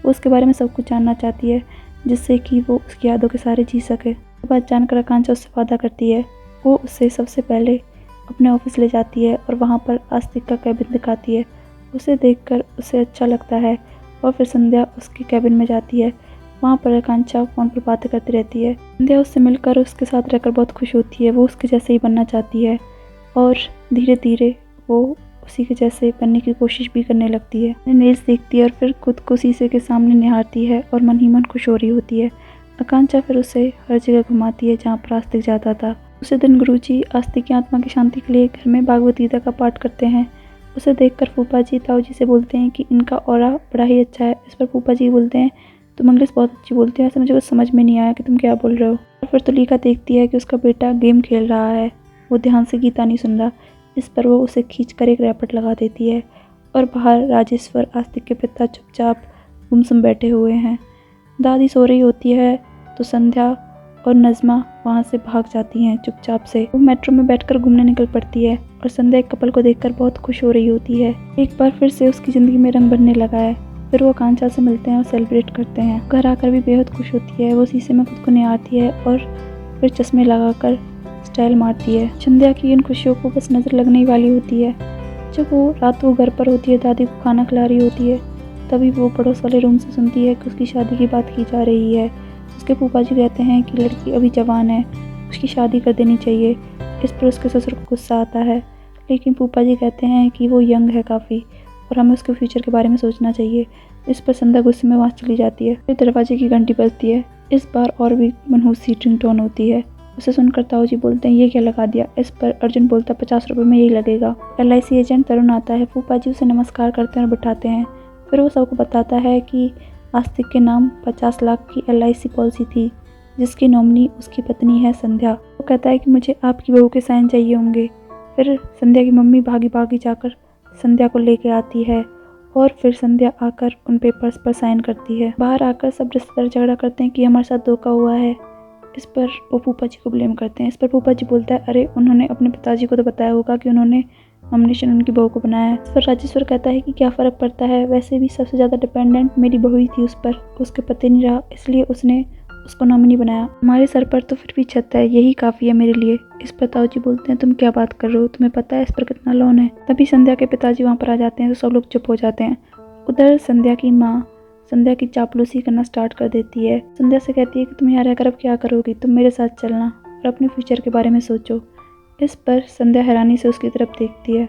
वो उसके बारे में सब कुछ जानना चाहती है जिससे कि वो उसकी यादों के सारे जी सके। ये बात जानकर आकांक्षा उससे वादा करती है। वो उसे सबसे पहले अपने ऑफिस ले जाती है और वहाँ पर आस्तिक का कैबिन दिखाती है। उसे देखकर उसे अच्छा लगता है और फिर संध्या उसके कैबिन में जाती है। वहाँ पर आकांक्षा फ़ोन पर बातें करती रहती है। संध्या उससे मिलकर उसके साथ रहकर बहुत खुश होती है। वो उसके जैसे ही बनना चाहती है और धीरे धीरे वो उसी के जैसे बनने की कोशिश भी करने लगती है। नेल्स देखती है और फिर खुद को शीशे के सामने निहारती है और मन ही मन खुश हो रही होती है। आकांक्षा फिर उसे हर जगह घुमाती है जहाँ पर आस्तिक जाता था। उसे दिन गुरुजी आस्तिक की आत्मा की शांति के लिए घर में भागवत गीता का पाठ करते हैं। उसे देखकर फूफा जी ताऊ जी से बोलते हैं कि इनका ऑरा बड़ा ही अच्छा है। इस पर फूफा जी बोलते हैं तुम इंग्लिश बहुत अच्छी बोलती हो, ऐसे मुझे कुछ समझ में नहीं आया कि तुम क्या बोल रहे हो। और फिर तुलिका देखती है कि उसका बेटा गेम खेल रहा है, वो ध्यान से गीता नहीं सुन रहा। इस पर वो उसे खींचकर एक रैपट लगा देती है और बाहर राजेश्वर आस्तिक के पिता चुपचाप गुमसुम बैठे हुए हैं। दादी सो रही होती है तो संध्या और नज़मा वहाँ से भाग जाती हैं चुपचाप से। वो मेट्रो में बैठकर घूमने निकल पड़ती है और संध्या एक कपल को देखकर बहुत खुश हो रही होती है। एक बार फिर से उसकी ज़िंदगी में रंग भरने लगा है। फिर वो आकांक्षा से मिलते हैं और सेलिब्रेट करते हैं। घर आकर भी बेहद खुश होती है। वो शीशे में खुद को निहारती है और फिर चश्मे लगाकर स्टाइल मारती है। संध्या की इन खुशियों को बस नज़र लगने वाली होती है। जब वो रात को घर पर होती है, दादी को खाना खिला रही होती है, तभी वो पड़ोस वाले रूम से सुनती है कि उसकी शादी की बात की जा रही है। उसके फूफा जी कहते हैं कि लड़की अभी जवान है, उसकी शादी कर देनी चाहिए। इस पर उसके ससुर को गुस्सा आता है, लेकिन फूफा जी कहते हैं कि वो यंग है काफ़ी और हमें उसके फ्यूचर के बारे में सोचना चाहिए। इस पर संध्या गुस्से में वहाँ चली जाती है। फिर दरवाजे की घंटी बजती है। इस बार और भी मनहूस सी रिंगटोन होती है। उसे सुनकर ताऊ जी बोलते हैं ये क्या लगा दिया। इस पर अर्जुन बोलता है 50 रुपये में यही लगेगा। LIC एजेंट तरुण आता है। फूफा जी उसे नमस्कार करते हैं और बिठाते हैं। फिर वो सबको बताता है कि आस्तिक के नाम 50 लाख की LIC पॉलिसी थी जिसकी नॉमिनी उसकी पत्नी है संध्या। वो कहता है कि मुझे आपकी बहू के साइन चाहिए होंगे। फिर संध्या की मम्मी भागी भागी जाकर संध्या को लेके आती है और फिर संध्या आकर उन पेपर्स पर साइन करती है। बाहर आकर सब रिश्तेदार झगड़ा करते हैं कि हमारे साथ धोखा हुआ है। इस पर वो फूफा जी को ब्लेम करते हैं। इस पर फूफा जी बोलता है अरे उन्होंने अपने पिताजी को तो बताया होगा कि उन्होंने नॉमिनेशन उनकी बहू को बनाया है। इस पर राजेश्वर कहता है कि क्या फ़र्क पड़ता है, वैसे भी सबसे ज़्यादा डिपेंडेंट मेरी बहू ही थी उस पर, उसके पति नहीं रहा, इसलिए उसने उसको नॉमिनी बनाया। हमारे सर पर तो फिर भी छत है, यही काफ़ी है मेरे लिए। इस पर ताऊ जी बोलते हैं तुम क्या बात कर रहे हो, तुम्हें पता है इस पर कितना लोन है। तभी संध्या के पिताजी वहाँ पर आ जाते हैं तो सब लोग चुप हो जाते हैं। उधर संध्या की माँ संध्या की चापलूसी करना स्टार्ट कर देती है। संध्या से कहती है कि तुम यहाँ रहकर अब क्या करोगी, तुम मेरे साथ चलना और अपने फ्यूचर के बारे में सोचो। इस पर संध्या हैरानी से उसकी तरफ देखती है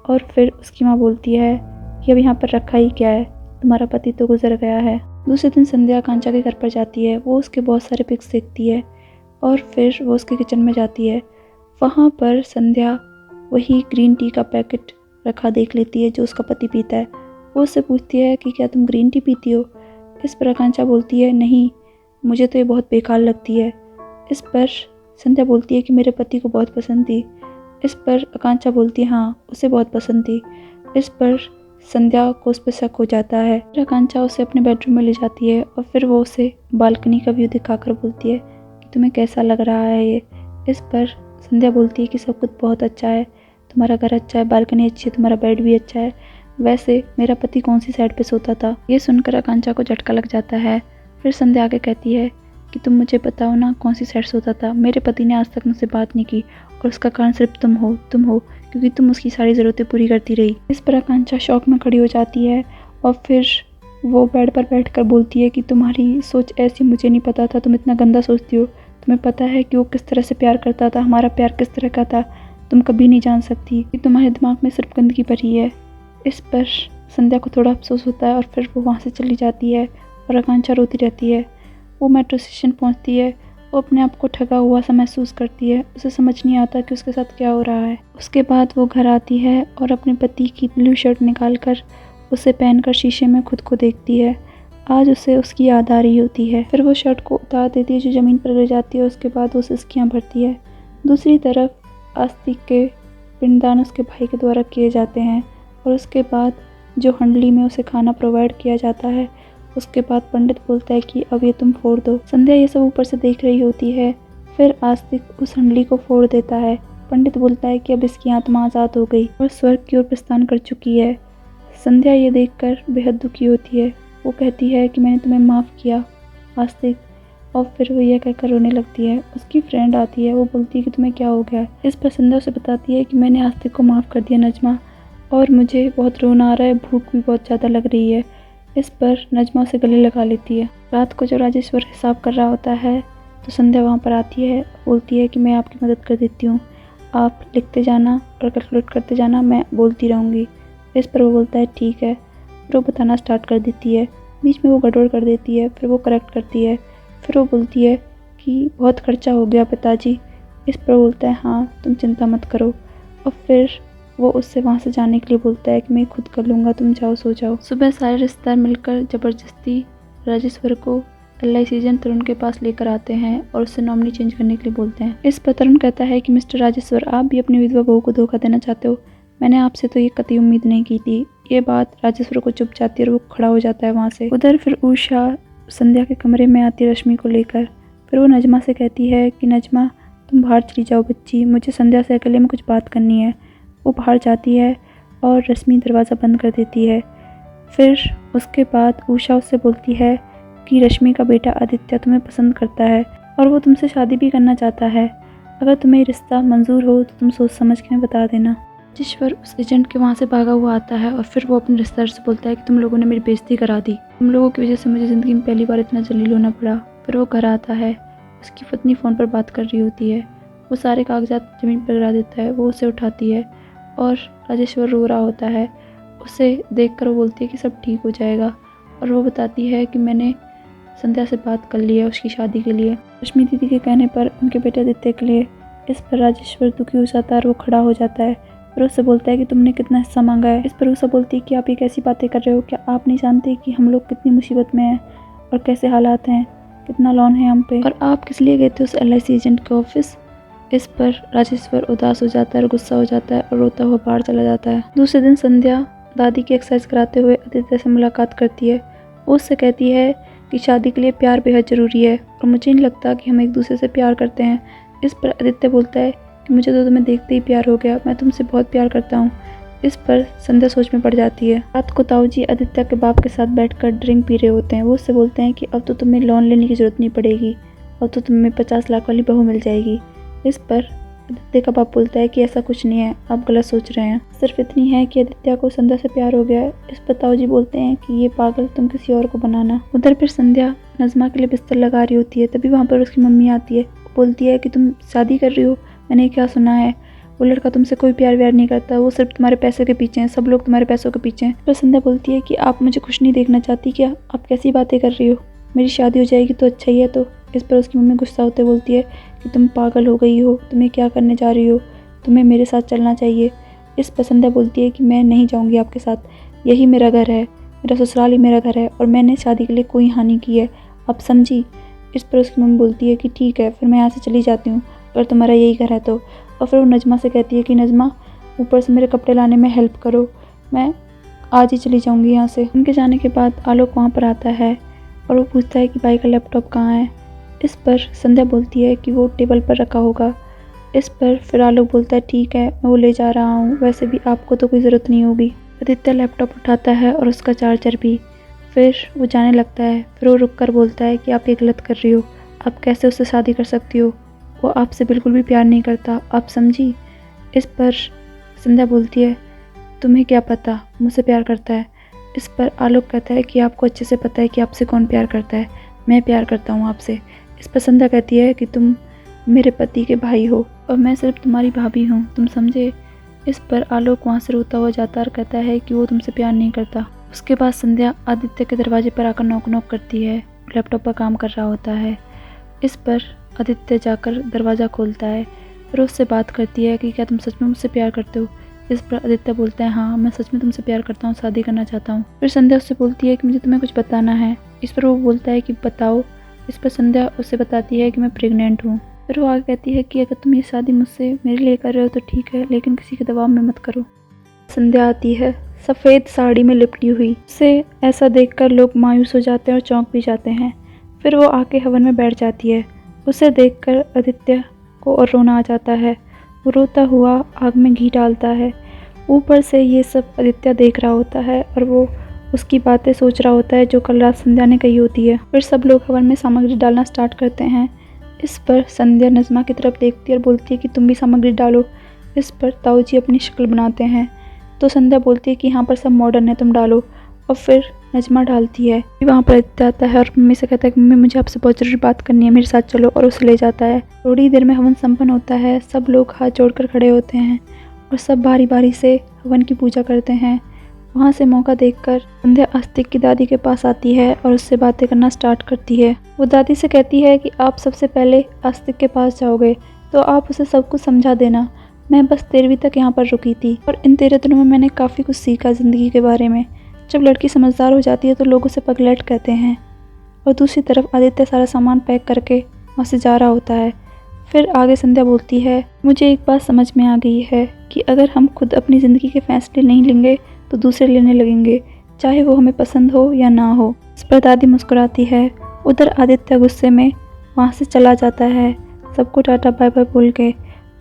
और फिर उसकी माँ बोलती है कि अब यहाँ पर रखा ही क्या है, तुम्हारा पति तो गुजर गया है। दूसरे दिन संध्या आकांक्षा के घर पर जाती है। वो उसके बहुत सारे पिक्स देखती है और फिर वो उसके किचन में जाती है। वहाँ पर संध्या वही ग्रीन टी का पैकेट रखा देख लेती है जो उसका पति पीता है। वो उससे पूछती है कि क्या तुम ग्रीन टी पीती हो। इस पर आकांक्षा बोलती है नहीं, मुझे तो ये बहुत बेकार लगती है। इस पर संध्या बोलती है कि मेरे पति को बहुत पसंद थी। इस पर आकांक्षा बोलती है हाँ, उसे बहुत पसंद थी। इस पर संध्या को उस पर शक हो जाता है। फिर आकांक्षा उसे अपने बेडरूम में ले जाती है और फिर वो उसे बालकनी का व्यू दिखाकर बोलती है कि तुम्हें कैसा लग रहा है ये। इस पर संध्या बोलती है कि सब कुछ बहुत अच्छा है, तुम्हारा घर अच्छा है, बालकनी अच्छी है, तुम्हारा बेड भी अच्छा है। वैसे मेरा पति कौन सी साइड पे सोता था। ये सुनकर आकांक्षा को झटका लग जाता है। फिर संध्या आगे कहती है कि तुम मुझे बताओ ना कौन सी साइड सोता था। मेरे पति ने आज तक मुझसे बात नहीं की और उसका कारण सिर्फ तुम हो क्योंकि तुम उसकी सारी ज़रूरतें पूरी करती रही। इस पर आकांक्षा शौक में खड़ी हो जाती है और फिर वो बेड पर बैठकर बोलती है कि तुम्हारी सोच ऐसी मुझे नहीं पता था, तुम इतना गंदा सोचती हो। तुम्हें पता है कि वो किस तरह से प्यार करता था, हमारा प्यार किस तरह का था। तुम कभी नहीं जान सकती कि तुम्हारे दिमाग में सिर्फ गंदगी भरी है। इस पर संध्या को थोड़ा अफसोस होता है और फिर वो वहाँ से चली जाती है और आकांक्षा रोती रहती है। वो मेट्रो स्टेशन पहुँचती है। वो अपने आप को ठगा हुआ सा महसूस करती है। उसे समझ नहीं आता कि उसके साथ क्या हो रहा है। उसके बाद वो घर आती है और अपने पति की ब्लू शर्ट निकालकर उसे पहनकर शीशे में खुद को देखती है। आज उसे उसकी याद आ रही होती है। फिर वो शर्ट को उतार देती है जो ज़मीन पर गिर जाती है। उसके बाद वो सिसकियाँ भरती है। दूसरी तरफ आस्तिक के पिंडदान उसके भाई के द्वारा किए जाते हैं और उसके बाद जो हंडली में उसे खाना प्रोवाइड किया जाता है, उसके बाद पंडित बोलता है कि अब ये तुम फोड़ दो। संध्या ये सब ऊपर से देख रही होती है। फिर आस्तिक उस हंडली को फोड़ देता है। पंडित बोलता है कि अब इसकी आत्मा आज़ाद हो गई और स्वर्ग की ओर प्रस्थान कर चुकी है। संध्या ये देखकर बेहद दुखी होती है। वो कहती है कि मैंने तुम्हें माफ़ किया आस्तिक, और फिर वो यह कहकर रोने लगती है। उसकी फ्रेंड आती है। वो बोलती है कि तुम्हें क्या हो गया। इस पर संध्या उसे बताती है कि मैंने आस्तिक को माफ़ कर दिया नजमा, और मुझे बहुत रोना आ रहा है, भूख भी बहुत ज़्यादा लग रही है। इस पर नजमा उसे गले लगा लेती है। रात को जब राजेश्वर हिसाब कर रहा होता है तो संध्या वहाँ पर आती है, बोलती है कि मैं आपकी मदद कर देती हूँ, आप लिखते जाना और कैलकुलेट करते जाना, मैं बोलती रहूँगी। इस पर वो बोलता है ठीक है। फिर वो बताना स्टार्ट कर देती है। बीच में वो गड़बड़ कर देती है, फिर वो करेक्ट करती है। फिर वो बोलती है कि बहुत खर्चा हो गया पिताजी। इस पर बोलता है हाँ तुम चिंता मत करो, और फिर वो उससे वहाँ से जाने के लिए बोलता है कि मैं खुद कर लूँगा, तुम जाओ सो जाओ। सुबह सारे रिश्तेदार मिलकर ज़बरदस्ती राजेश्वर को LIC एजेंट तरुण के पास लेकर आते हैं और उससे नॉमिनी चेंज करने के लिए बोलते हैं। इस पर तरुण कहता है कि मिस्टर राजेश्वर, आप भी अपनी विधवा बहू को धोखा देना चाहते हो। मैंने आपसे तो ये कतई उम्मीद नहीं की थी। ये बात राजेश्वर को चुप जाती है और वो खड़ा हो जाता है वहाँ से। उधर फिर उषा संध्या के कमरे में आती है रश्मि को लेकर। फिर वो नजमा से कहती है कि नजमा तुम बाहर चली जाओ बच्ची, मुझे संध्या से अकेले में कुछ बात करनी है। वो बाहर जाती है और रश्मि दरवाज़ा बंद कर देती है। फिर उसके बाद उषा उससे बोलती है कि रश्मि का बेटा आदित्य तुम्हें पसंद करता है और वो तुमसे शादी भी करना चाहता है। अगर तुम्हें रिश्ता मंजूर हो तो तुम सोच समझ के बता देना। राजेश्वर उस एजेंट के वहाँ से भागा हुआ आता है और फिर वो अपने रिश्तेदार से बोलता है कि तुम लोगों ने मेरी बेइज्जती करा दी, तुम लोगों की वजह से मुझे ज़िंदगी में पहली बार इतना जलील होना पड़ा। फिर वो घर आता है। उसकी पत्नी फ़ोन पर बात कर रही होती है। वो सारे कागजात ज़मीन पर गिरा देता है। वो उसे उठाती है और राजेश्वर रो रहा होता है। उसे देखकर वो बोलती है कि सब ठीक हो जाएगा, और वो बताती है कि मैंने संध्या से बात कर ली है उसकी शादी के लिए, रश्मि दीदी के कहने पर उनके बेटे आदित्य के लिए। इस पर राजेश्वर दुखी हो जाता है और वो खड़ा हो जाता है। फिर उससे बोलता है कि तुमने कितना हिस्सा मांगा है। इस पर उषा बोलती है कि आप ये कैसी बातें कर रहे हो, क्या आप नहीं जानते कि हम लोग कितनी मुसीबत में हैं और कैसे हालात हैं, कितना लोन है हम पे, और आप किस लिए गए थे उस LIC एजेंट के ऑफिस। इस पर राजेश्वर उदास हो जाता है और गुस्सा हो जाता है और रोता हुआ बाहर चला जाता है। दूसरे दिन संध्या दादी की एक्सरसाइज कराते हुए आदित्य से मुलाकात करती है। वो उससे कहती है कि शादी के लिए प्यार बेहद ज़रूरी है और मुझे नहीं लगता कि हम एक दूसरे से प्यार करते हैं। इस पर आदित्य बोलता है कि मुझे तो तुम्हें देखते ही प्यार हो गया, मैं तुमसे बहुत प्यार करता हूँ। इस पर संध्या सोच में पड़ जाती है। रात को ताऊ जी आदित्य के बाप के साथ बैठकर ड्रिंक पी रहे होते हैं। वो उससे बोलते हैं कि अब तो तुम्हें लोन लेने की जरूरत नहीं पड़ेगी, अब तो तुम्हें 50 लाख वाली बहू मिल जाएगी। इस पर आदित्य का बाप बोलता है कि ऐसा कुछ नहीं है, आप गलत सोच रहे हैं, सिर्फ इतनी है कि आदित्य को संध्या से प्यार हो गया है। इस पर ताऊ जी बोलते हैं कि ये पागल, तुम किसी और को बनाना। उधर फिर संध्या नज़मा के लिए बिस्तर लगा रही होती है, तभी वहाँ पर उसकी मम्मी आती है। बोलती है कि तुम शादी कर रही हो, मैंने क्या सुना है, वो लड़का तुमसे कोई प्यार व्यार नहीं करता, वो सिर्फ तुम्हारे पैसे के पीछे हैं, सब लोग तुम्हारे पैसों के पीछे हैं। फिर संध्या बोलती है कि आप मुझे खुश नहीं देखना चाहती क्या, आप कैसी बातें कर रही हो, मेरी शादी हो जाएगी तो अच्छा ही है। तो इस पर उसकी मम्मी गुस्सा होते बोलती है कि तुम पागल हो गई हो, तुम्हें क्या करने जा रही हो, तुम्हें मेरे साथ चलना चाहिए। इस पर संध्या बोलती है कि मैं नहीं जाऊँगी आपके साथ, यही मेरा घर है, मेरा ससुराल ही मेरा घर है और मैंने शादी के लिए कोई हानि की है, आप समझी। इस पर उसकी मम्मी बोलती है कि ठीक है, फिर मैं यहाँ से चली जाती हूँ, अगर तुम्हारा यही घर है तो। और फिर वो नज़मा से कहती है कि नज़मा ऊपर से मेरे कपड़े लाने में हेल्प करो, मैं आज ही चली जाऊँगी यहाँ से। उनके जाने के बाद आलोक वहाँ पर आता है और वो पूछता है कि भाई का लैपटॉप कहाँ है। इस पर संध्या बोलती है कि वो टेबल पर रखा होगा। इस पर फिर आलोक बोलता है ठीक है, मैं वो ले जा रहा हूँ, वैसे भी आपको तो कोई ज़रूरत नहीं होगी। आदित्य लैपटॉप उठाता है और उसका चार्जर भी। फिर वो जाने लगता है। फिर वो रुक कर बोलता है कि आप ये गलत कर रही हो, आप कैसे उससे शादी कर सकती हो, वो आपसे बिल्कुल भी प्यार नहीं करता, आप समझी। इस पर संध्या बोलती है तुम्हें क्या पता मुझसे प्यार करता है। इस पर आलोक कहता है कि आपको अच्छे से पता है कि आपसे कौन प्यार करता है, मैं प्यार करता हूँ आपसे। इस पर संध्या कहती है कि तुम मेरे पति के भाई हो और मैं सिर्फ तुम्हारी भाभी हूँ, तुम समझे। इस पर आलोक वहाँ से रोता हुआ जाता और कहता है कि वो तुमसे प्यार नहीं करता। उसके बाद संध्या आदित्य के दरवाजे पर आकर नॉक नॉक करती है, लैपटॉप पर काम कर रहा होता है। इस पर आदित्य जाकर दरवाज़ा खोलता है, फिर उससे बात करती है कि क्या तुम सच में मुझसे प्यार करते हो। इस पर आदित्य बोलता है हाँ, मैं सच में तुमसे प्यार करता हूँ, शादी करना चाहता हूँ। फिर संध्या उससे बोलती है कि मुझे तुम्हें कुछ बताना है। इस पर वो बोलता है कि बताओ। इस पर संध्या उससे बताती है कि मैं प्रेग्नेंट हूँ। फिर वो आगे कहती है कि अगर तुम ये शादी मुझसे मेरे लिए कर रहे हो तो ठीक है, लेकिन किसी के दबाव में मत करो। संध्या आती है सफ़ेद साड़ी में लिपटी हुई, उसे ऐसा देखकर लोग मायूस हो जाते हैं और चौंक भी जाते हैं। फिर वो आके हवन में बैठ जाती है। उसे देखकर आदित्य को और रोना आ जाता है। वो रोता हुआ आग में घी डालता है। ऊपर से ये सब आदित्य देख रहा होता है और वो उसकी बातें सोच रहा होता है जो कल रात संध्या ने कही होती है। फिर सब लोग हवन में सामग्री डालना स्टार्ट करते हैं। इस पर संध्या नज़मा की तरफ देखती है और बोलती है कि तुम भी सामग्री डालो। इस पर ताऊ जी अपनी शक्ल बनाते हैं तो संध्या बोलती है कि यहाँ पर सब मॉडर्न है, तुम डालो। और फिर नज़मा डालती है। वहाँ पर आदित्य आता है और मम्मी से कहता है कि मम्मी मुझे आपसे बहुत ज़रूरी बात करनी है, मेरे साथ चलो, और उसे ले जाता है। थोड़ी देर में हवन संपन्न होता है। सब लोग हाथ जोड़कर खड़े होते हैं और सब बारी बारी से हवन की पूजा करते हैं। वहाँ से मौका देखकर संध्या आस्तिक की दादी के पास आती है और उससे बातें करना स्टार्ट करती है। वो दादी से कहती है कि आप सबसे पहले आस्तिक के पास जाओगे तो आप उसे सब कुछ समझा देना। मैं बस 13वीं तक यहाँ पर रुकी थी और इन 13 दिनों में मैंने काफ़ी कुछ सीखा ज़िंदगी के बारे में। जब लड़की समझदार हो जाती है तो लोग उसे पगलेट कहते हैं। और दूसरी तरफ आदित्य सारा सामान पैक करके वहाँ से जा रहा होता है। फिर आगे संध्या बोलती है मुझे एक बात समझ में आ गई है कि अगर हम खुद अपनी ज़िंदगी के फैसले नहीं लेंगे तो दूसरे लेने लगेंगे, चाहे वो हमें पसंद हो या ना हो। इस पर दादी मुस्कुराती है। उधर आदित्य गुस्से में वहाँ से चला जाता है, सबको टाटा बाय बाय बोल के।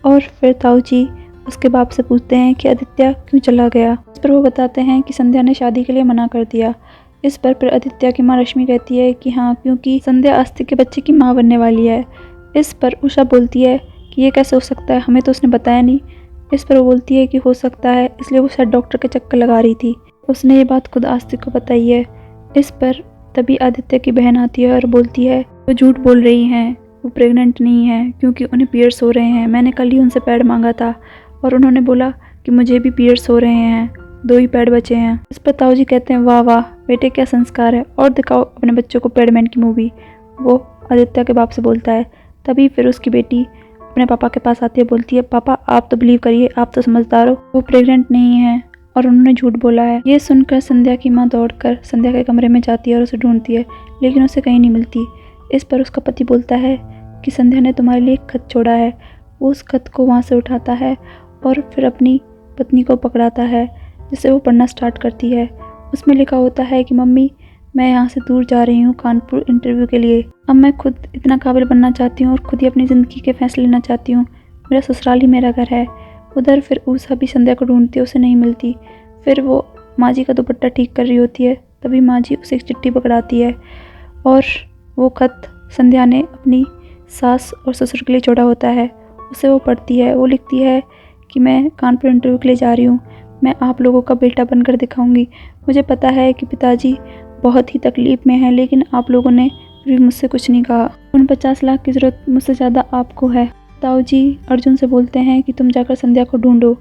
और फिर ताऊ जी उसके बाप से पूछते हैं कि आदित्य क्यों चला गया। इस पर वो बताते हैं कि संध्या ने शादी के लिए मना कर दिया। इस पर फिर आदित्य की माँ रश्मि कहती है कि हाँ, क्योंकि संध्या आस्तिक के बच्चे की माँ बनने वाली है। इस पर उषा बोलती है कि ये कैसे हो सकता है, हमें तो उसने बताया नहीं। इस पर वो बोलती है कि हो सकता है, इसलिए वो शायद डॉक्टर के चक्कर लगा रही थी, उसने ये बात खुद आस्तिक को बताई है। इस पर तभी आदित्य की बहन आती है और बोलती है वो झूठ बोल रही हैं, वो प्रेग्नेंट नहीं है क्योंकि उन्हें पीरियड्स हो रहे हैं। मैंने कल ही उनसे पैड मांगा था और उन्होंने बोला कि मुझे भी पीरियड्स हो रहे हैं, 2 ही पैड बचे हैं। इस पर ताऊ जी कहते हैं वाह वाह बेटे, क्या संस्कार है, और दिखाओ अपने बच्चों को पैडमैन की मूवी। वो आदित्य के बाप से बोलता है। तभी फिर उसकी बेटी अपने पापा के पास आती है, बोलती है पापा आप तो बिलीव करिए, आप तो समझदार हो, वो प्रेग्नेंट नहीं है और उन्होंने झूठ बोला है। ये सुनकर संध्या की माँ दौड़कर संध्या के कमरे में जाती है और उसे ढूंढती है, लेकिन उसे कहीं नहीं मिलती। इस पर उसका पति बोलता है कि संध्या ने तुम्हारे लिए एक खत छोड़ा है। वो उस खत को वहाँ से उठाता है और फिर अपनी पत्नी को पकड़ाता है, जिसे वो पढ़ना स्टार्ट करती है। उसमें लिखा होता है कि मम्मी मैं यहाँ से दूर जा रही हूँ कानपुर इंटरव्यू के लिए। अब मैं खुद इतना काबिल बनना चाहती हूँ और खुद ही अपनी ज़िंदगी के फैसले लेना चाहती हूँ। मेरा ससुराल ही मेरा घर है। उधर फिर ऊषा भी संध्या को ढूंढती है, उसे नहीं मिलती। फिर वो माँ जी का दुपट्टा ठीक कर रही होती है, तभी माँ जी उसे एक चिट्ठी पकड़ाती है और वो खत संध्या ने अपनी सास और ससुर के लिए छोड़ा होता है, उसे वो पढ़ती है। वो लिखती है कि मैं कानपुर इंटरव्यू के लिए जा रही हूँ, मैं आप लोगों का बेटा बनकर दिखाऊंगी। मुझे पता है कि पिताजी बहुत ही तकलीफ़ में हैं, लेकिन आप लोगों ने फिर भी मुझसे कुछ नहीं कहा। उन 50 लाख की ज़रूरत मुझसे ज़्यादा आपको है। ताऊ जी अर्जुन से बोलते हैं कि तुम जाकर संध्या को ढूंढो,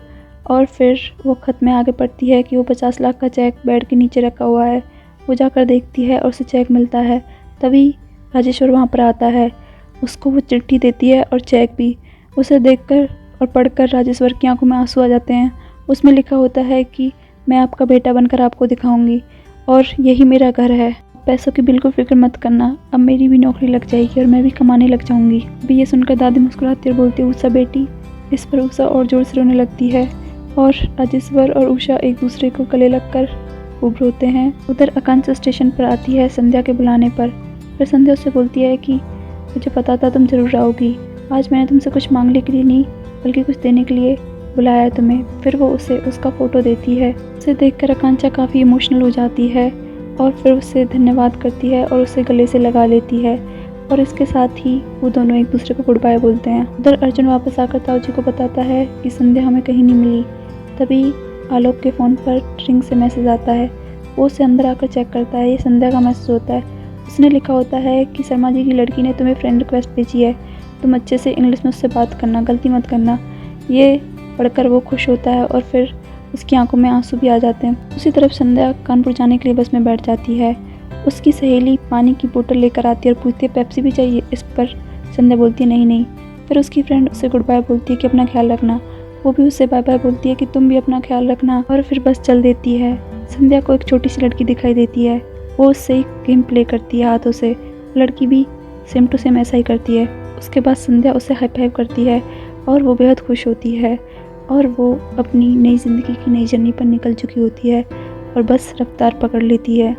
और फिर वो खत में आगे पढ़ती है कि वो 50 लाख का चेक बेड के नीचे रखा हुआ है। वो जाकर देखती है और उसे चेक मिलता है। तभी राजेश्वर वहाँ पर आता है, उसको वो चिट्ठी देती है और चेक भी। उसे देखकर और पढ़कर राजेश्वर की आंखों में आंसू आ जाते हैं। उसमें लिखा होता है कि मैं आपका बेटा बनकर आपको दिखाऊंगी और यही मेरा घर है। पैसों की बिल्कुल फिक्र मत करना, अब मेरी भी नौकरी लग जाएगी और मैं भी कमाने लग जाऊंगी। अभी ये सुनकर दादी मुस्कुराती और बोलती है, उषा बेटी। इस पर उषा और जोर से रोने लगती है और राजेश्वर और उषा एक दूसरे को गले लगकर खूब रोते हैं। उधर आकांक्षा स्टेशन पर आती है संध्या के बुलाने पर। फिर संध्या उससे बोलती है कि मुझे पता था तुम जरूर आओगी, आज मैंने तुमसे कुछ मांगने के लिए नहीं बल्कि कुछ देने के लिए बुलाया है तुम्हें। फिर वो उसे उसका फ़ोटो देती है। उसे देखकर आकांक्षा काफ़ी इमोशनल हो जाती है और फिर उससे धन्यवाद करती है और उसे गले से लगा लेती है, और इसके साथ ही वो दोनों एक दूसरे को गुड बाय बोलते हैं। उधर अर्जुन वापस आकर ताऊ जी को बताता है कि संध्या हमें कहीं नहीं मिली। तभी आलोक के फ़ोन पर रिंग से मैसेज आता है। वो उसे अंदर आकर चेक करता है, ये संध्या का मैसेज होता है। उसने लिखा होता है कि शर्मा जी की लड़की ने तुम्हें फ्रेंड रिक्वेस्ट भेजी है, तुम अच्छे से इंग्लिश में उससे बात करना, गलती मत करना। ये पढ़कर वो खुश होता है और फिर उसकी आंखों में आंसू भी आ जाते हैं। उसी तरफ संध्या कानपुर जाने के लिए बस में बैठ जाती है। उसकी सहेली पानी की बोतल लेकर आती है और पूछती है पेप्सी भी चाहिए। इस पर संध्या बोलती है नहीं नहीं। फिर उसकी फ्रेंड उसे गुड बाय बोलती है कि अपना ख्याल रखना। वो भी उससे बाय बाय बोलती है कि तुम भी अपना ख्याल रखना, और फिर बस चल देती है। संध्या को एक छोटी सी लड़की दिखाई देती है, वो उससे एक गेम प्ले करती है हाथों से। लड़की भी सेम टू सेम ऐसा ही करती है। उसके बाद संध्या उसे हाई फाइव करती है और वो बेहद खुश होती है और वो अपनी नई ज़िंदगी की नई जर्नी पर निकल चुकी होती है और बस रफ्तार पकड़ लेती है।